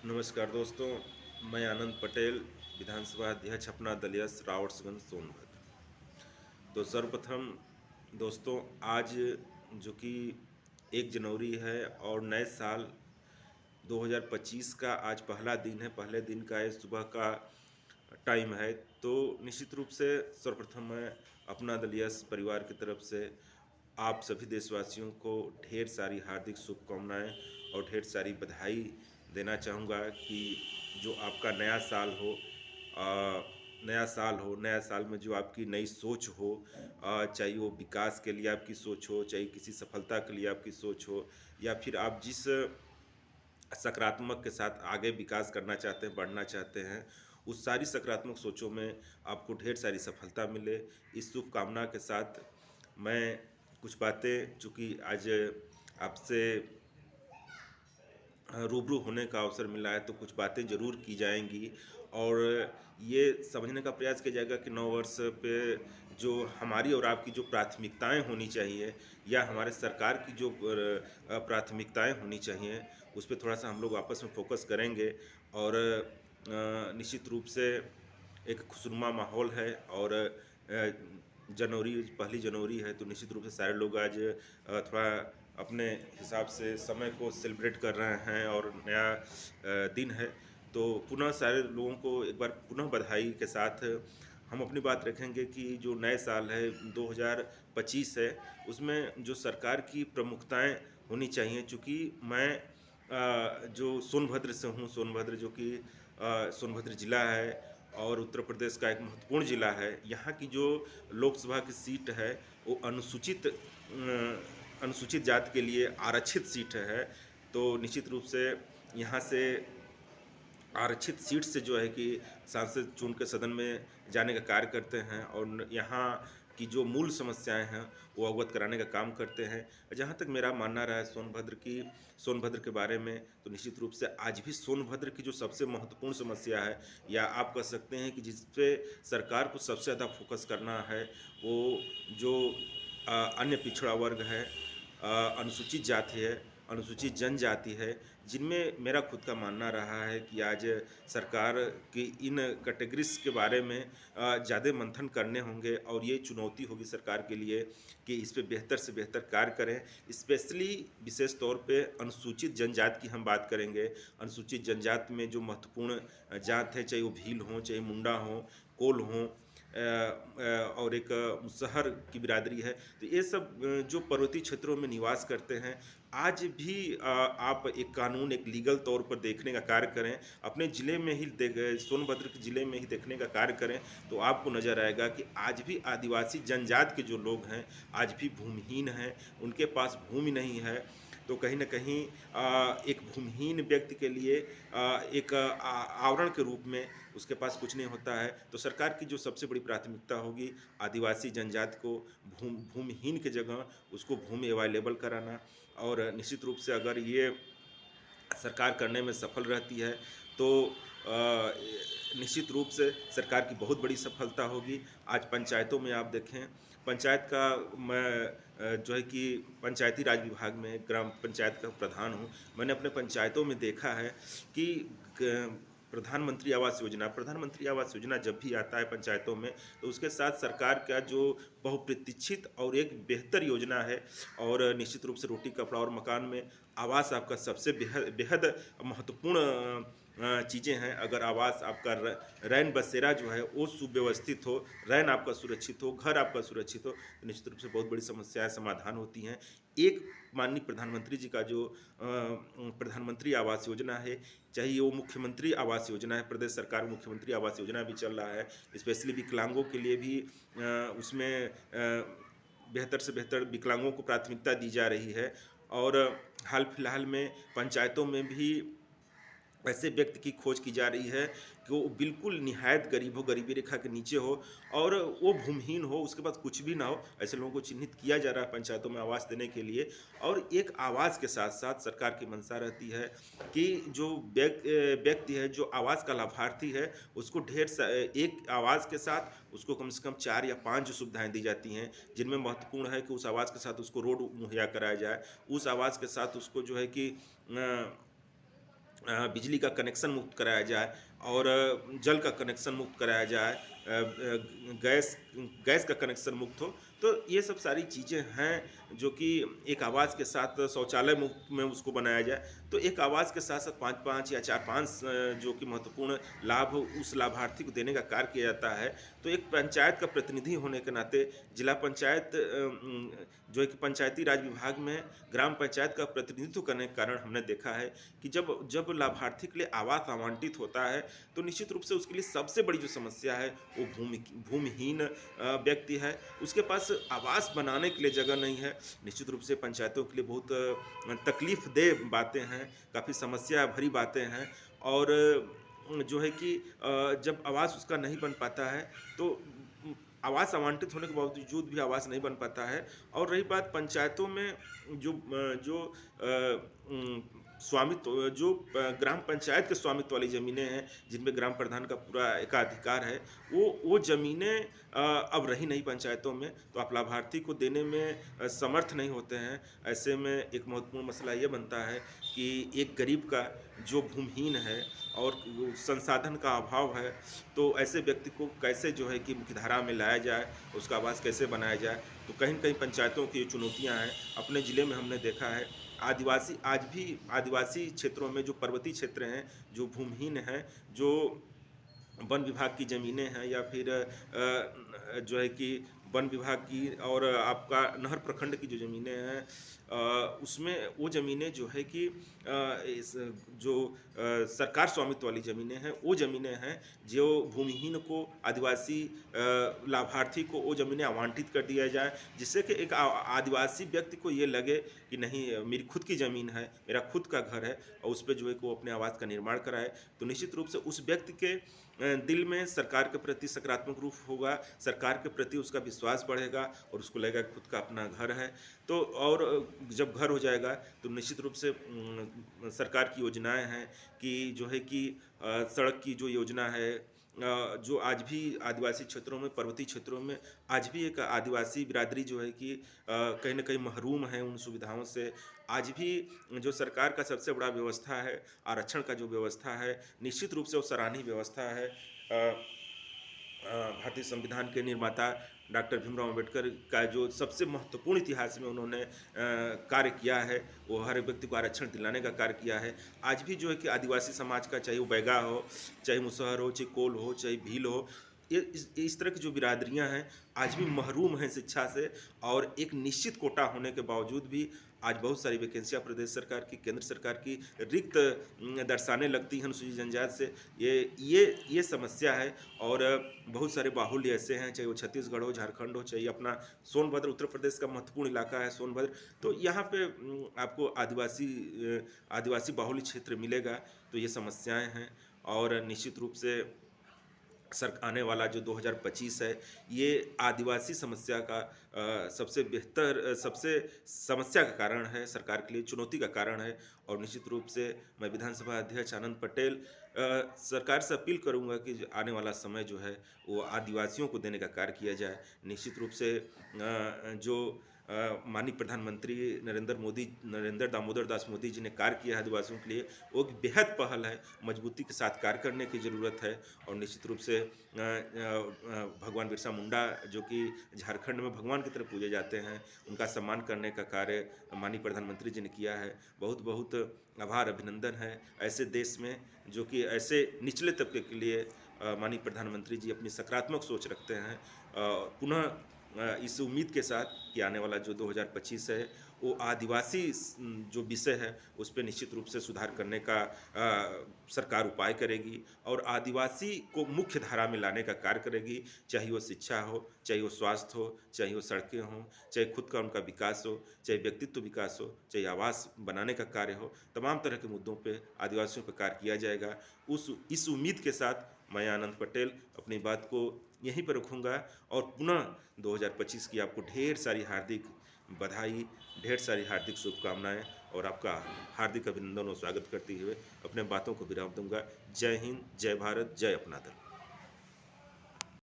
नमस्कार दोस्तों, मैं आनंद पटेल, विधानसभा अध्यक्ष अपना दलियस रावर्ट्सगंज सोनभद्र। तो सर्वप्रथम दोस्तों, आज जो कि 1 जनवरी है और नए साल 2025 का आज पहला दिन है, पहले दिन का ये सुबह का टाइम है। तो निश्चित रूप से सर्वप्रथम मैं अपना दलियस परिवार की तरफ से आप सभी देशवासियों को ढेर सारी हार्दिक शुभकामनाएं और ढेर सारी बधाई देना चाहूँगा कि जो आपका नया साल हो, नया साल में जो आपकी नई सोच हो, चाहे वो विकास के लिए आपकी सोच हो, चाहे किसी सफलता के लिए आपकी सोच हो, या फिर आप जिस सकारात्मक के साथ आगे विकास करना चाहते हैं, बढ़ना चाहते हैं, उस सारी सकारात्मक सोचों में आपको ढेर सारी सफलता मिले। इस शुभकामना के साथ मैं कुछ बातें, चूँकि आज आपसे रूबरू होने का अवसर मिला है, तो कुछ बातें ज़रूर की जाएंगी और ये समझने का प्रयास किया जाएगा कि नव वर्ष पे जो हमारी और आपकी जो प्राथमिकताएं होनी चाहिए, या हमारे सरकार की जो प्राथमिकताएं होनी चाहिए, उस पर थोड़ा सा हम लोग आपस में फोकस करेंगे। और निश्चित रूप से एक खुशनुमा माहौल है और जनवरी, पहली जनवरी है, तो निश्चित रूप से सारे लोग आज थोड़ा अपने हिसाब से समय को सेलिब्रेट कर रहे हैं और नया दिन है। तो पुनः सारे लोगों को एक बार पुनः बधाई के साथ हम अपनी बात रखेंगे कि जो नए साल है 2025 है, उसमें जो सरकार की प्रमुखताएं होनी चाहिए। चूँकि मैं जो सोनभद्र से हूँ, सोनभद्र जो कि सोनभद्र ज़िला है और उत्तर प्रदेश का एक महत्वपूर्ण ज़िला है। यहाँ की जो लोकसभा की सीट है, वो अनुसूचित जाति के लिए आरक्षित सीट है। तो निश्चित रूप से यहाँ से आरक्षित सीट से जो है कि सांसद चुन के सदन में जाने का कार्य करते हैं और यहाँ की जो मूल समस्याएं हैं वो अवगत कराने का काम करते हैं। जहाँ तक मेरा मानना रहा है सोनभद्र के बारे में, तो निश्चित रूप से आज भी सोनभद्र की जो सबसे महत्वपूर्ण समस्या है, या आप कह सकते हैं कि जिस पे सरकार को सबसे ज़्यादा फोकस करना है, वो जो अन्य पिछड़ा वर्ग है, अनुसूचित जाति है, अनुसूचित जनजाति है, जिनमें मेरा खुद का मानना रहा है कि आज सरकार की इन कैटेगरीज के बारे में ज़्यादा मंथन करने होंगे और ये चुनौती होगी सरकार के लिए कि इस पे बेहतर से बेहतर कार्य करें। स्पेशली विशेष तौर पे अनुसूचित जनजाति की हम बात करेंगे। अनुसूचित जनजाति में जो महत्वपूर्ण जात है, चाहे वो भील हों, चाहे मुंडा हों, कोल हों, और एक मुसहर की बिरादरी है, तो ये सब जो पर्वतीय क्षेत्रों में निवास करते हैं, आज भी आप एक कानून, एक लीगल तौर पर देखने का कार्य करें, अपने ज़िले में ही सोनभद्र के ज़िले में ही देखने का कार्य करें, तो आपको नज़र आएगा कि आज भी आदिवासी जनजाति के जो लोग हैं, आज भी भूमिहीन हैं, उनके पास भूमि नहीं है। तो कहीं न कहीं एक भूमिहीन व्यक्ति के लिए एक आवरण के रूप में उसके पास कुछ नहीं होता है। तो सरकार की जो सबसे बड़ी प्राथमिकता होगी, आदिवासी जनजाति को भूमिहीन की जगह उसको भूमि अवेलेबल कराना। और निश्चित रूप से अगर ये सरकार करने में सफल रहती है, तो निश्चित रूप से सरकार की बहुत बड़ी सफलता होगी। आज पंचायतों में आप देखें, पंचायत का मैं जो है कि पंचायती राज विभाग में ग्राम पंचायत का प्रधान हूँ। मैंने अपने पंचायतों में देखा है कि प्रधानमंत्री आवास योजना जब भी आता है पंचायतों में, तो उसके साथ सरकार का जो बहुप्रतीक्षित और एक बेहतर योजना है, और निश्चित रूप से रोटी कपड़ा और मकान में आवास आपका सबसे बेहद बेहद महत्वपूर्ण चीज़ें हैं। अगर आवास आपका रैन बसेरा जो है वो सुव्यवस्थित हो, रैन आपका सुरक्षित हो, घर आपका सुरक्षित हो, तो निश्चित रूप से बहुत बड़ी समस्याएं समाधान होती हैं। एक माननीय प्रधानमंत्री जी का जो प्रधानमंत्री आवास योजना है, चाहे वो मुख्यमंत्री आवास योजना है, प्रदेश सरकार मुख्यमंत्री आवास योजना भी चल रहा है, स्पेशली विकलांगों के लिए भी उसमें बेहतर से बेहतर विकलांगों को प्राथमिकता दी जा रही है। और हाल फिलहाल में पंचायतों में भी ऐसे व्यक्ति की खोज की जा रही है कि वो बिल्कुल निहायत गरीब हो, गरीबी रेखा के नीचे हो और वो भूमिहीन हो, उसके पास कुछ भी ना हो, ऐसे लोगों को चिन्हित किया जा रहा है पंचायतों में आवास देने के लिए। और एक आवास के साथ साथ सरकार की मंशा रहती है कि जो व्यक्ति है, जो आवास का लाभार्थी है, उसको एक आवास के साथ उसको कम से कम 4 या 5 जो सुविधाएं दी जाती हैं, जिनमें महत्वपूर्ण है कि उस आवास के साथ उसको रोड मुहैया कराया जाए, उस आवास के साथ उसको जो है कि बिजली का कनेक्शन मुक्त कराया जाए और जल का कनेक्शन मुक्त कराया जाए, गैस गैस का कनेक्शन मुक्त हो। तो ये सब सारी चीज़ें हैं जो कि एक आवाज़ के साथ शौचालय मुक्त में उसको बनाया जाए। तो एक आवाज़ के साथ-साथ 5-5 या 4-5 जो कि महत्वपूर्ण लाभ हो, उस लाभार्थी को देने का कार्य किया जाता है। तो एक पंचायत का प्रतिनिधि होने के नाते जिला पंचायत जो है कि पंचायती राज विभाग में ग्राम पंचायत का प्रतिनिधित्व करने के कारण हमने देखा है कि जब जब लाभार्थी के लिए आवास आवंटित होता है, तो निश्चित रूप से उसके लिए सबसे बड़ी जो समस्या है वो भूमिहीन व्यक्ति है। उसके पास आवास बनाने के लिए जगह नहीं है। निश्चित रूप से पंचायतों के लिए बहुत तकलीफ़देह बातें हैं, काफ़ी समस्या भरी बातें हैं और जो है कि जब आवास उसका नहीं बन पाता है तो उम, आवास आवंटित होने के बावजूद भी आवास नहीं बन पाता है। और रही बात पंचायतों में जो स्वामित्व जो ग्राम पंचायत के स्वामित्व वाली ज़मीनें हैं, जिनमें ग्राम प्रधान का पूरा एकाधिकार है, वो ज़मीनें अब रही नहीं पंचायतों में, तो आप लाभार्थी को देने में समर्थ नहीं होते हैं। ऐसे में एक महत्वपूर्ण मसला ये बनता है कि एक गरीब का जो भूमिहीन है और वो संसाधन का अभाव है, तो ऐसे व्यक्ति को कैसे जो है कि मुख्यधारा में लाया जाए, उसका आवास कैसे बनाया जाए। तो कहीं न कहीं पंचायतों की ये चुनौतियाँ हैं। अपने ज़िले में हमने देखा है आज भी आदिवासी क्षेत्रों में जो पर्वतीय क्षेत्र हैं, जो भूमिहीन हैं, जो वन विभाग की ज़मीनें हैं या फिर जो है कि वन विभाग की और आपका नहर प्रखंड की जो ज़मीनें हैं, उसमें वो ज़मीनें जो है कि इस जो सरकार स्वामित्व वाली ज़मीनें हैं, वो ज़मीनें हैं जो भूमिहीन को आदिवासी लाभार्थी को वो ज़मीनें आवंटित कर दिया जाए, जिससे कि एक आदिवासी व्यक्ति को ये लगे कि नहीं मेरी खुद की ज़मीन है, मेरा खुद का घर है और उस पे जो है कि वो अपने आवास का निर्माण कराए। तो निश्चित रूप से उस व्यक्ति के दिल में सरकार के प्रति सकारात्मक रूप होगा, सरकार के प्रति उसका विश्वास बढ़ेगा और उसको लगेगा कि खुद का अपना घर है। तो और जब घर हो जाएगा तो निश्चित रूप से सरकार की योजनाएँ हैं कि जो है कि सड़क की जो योजना है, जो आज भी आदिवासी क्षेत्रों में, पर्वतीय क्षेत्रों में आज भी एक आदिवासी बिरादरी जो है कि कहीं न कहीं महरूम है उन सुविधाओं से। आज भी जो सरकार का सबसे बड़ा व्यवस्था है, आरक्षण का जो व्यवस्था है, निश्चित रूप से वो सराहनीय व्यवस्था है। भारतीय संविधान के निर्माता डॉक्टर भीमराव अम्बेडकर का जो सबसे महत्वपूर्ण इतिहास में उन्होंने कार्य किया है, वो हर व्यक्ति को आरक्षण दिलाने का कार्य किया है। आज भी जो है कि आदिवासी समाज का चाहे वो बैगा हो, चाहे मुसहर हो, चाहे कोल हो, चाहे भील हो, ये इस तरह की जो बिरादरियाँ हैं, आज भी महरूम हैं शिक्षा से और एक निश्चित कोटा होने के बावजूद भी आज बहुत सारी वैकेंसियाँ प्रदेश सरकार की, केंद्र सरकार की रिक्त दर्शाने लगती हैं अनुसूचित जनजाति से। ये समस्या है और बहुत सारे बाहुल्य ऐसे हैं, चाहे वो छत्तीसगढ़ हो, झारखंड हो, चाहे अपना सोनभद्र उत्तर प्रदेश का महत्वपूर्ण इलाका है सोनभद्र। तो यहाँ पे आपको आदिवासी बाहुल्य क्षेत्र मिलेगा, तो ये समस्याएँ हैं और निश्चित रूप से आने वाला जो 2025 है, ये आदिवासी समस्या का सबसे समस्या का कारण है, सरकार के लिए चुनौती का कारण है और निश्चित रूप से मैं विधानसभा अध्यक्ष आनंद पटेल सरकार से अपील करूँगा कि जो आने वाला समय जो है, वो आदिवासियों को देने का कार्य किया जाए। निश्चित रूप से जो माननीय प्रधानमंत्री नरेंद्र दामोदर दास मोदी जी ने कार्य किया है आदिवासियों के लिए, वो एक बेहद पहल है, मजबूती के साथ कार्य करने की ज़रूरत है और निश्चित रूप से भगवान बिरसा मुंडा जो कि झारखंड में भगवान की तरह पूजे जाते हैं, उनका सम्मान करने का कार्य माननीय प्रधानमंत्री जी ने किया है। बहुत बहुत आभार, अभिनंदन है ऐसे देश में जो कि ऐसे निचले तबके के लिए माननीय प्रधानमंत्री जी अपनी सकारात्मक सोच रखते हैं। पुनः इस उम्मीद के साथ कि आने वाला जो 2025 है, वो आदिवासी जो विषय है उस पे निश्चित रूप से सुधार करने का सरकार उपाय करेगी और आदिवासी को मुख्य धारा में लाने का कार्य करेगी, चाहे वो शिक्षा हो, चाहे वो स्वास्थ्य हो, चाहे वो सड़कें हों, चाहे खुद का उनका विकास हो, चाहे व्यक्तित्व विकास हो, चाहे आवास बनाने का कार्य हो, तमाम तरह के मुद्दों पे आदिवासियों पे कार्य किया जाएगा। इस उम्मीद के साथ मैं आनंद पटेल अपनी बात को यहीं पर रखूँगा और पुनः 2025 की आपको ढेर सारी हार्दिक बधाई, ढेर सारी हार्दिक शुभकामनाएँ और आपका हार्दिक अभिनंदन और स्वागत करते हुए अपने बातों को विराम दूँगा। जय हिंद, जय भारत, जय अपना दल।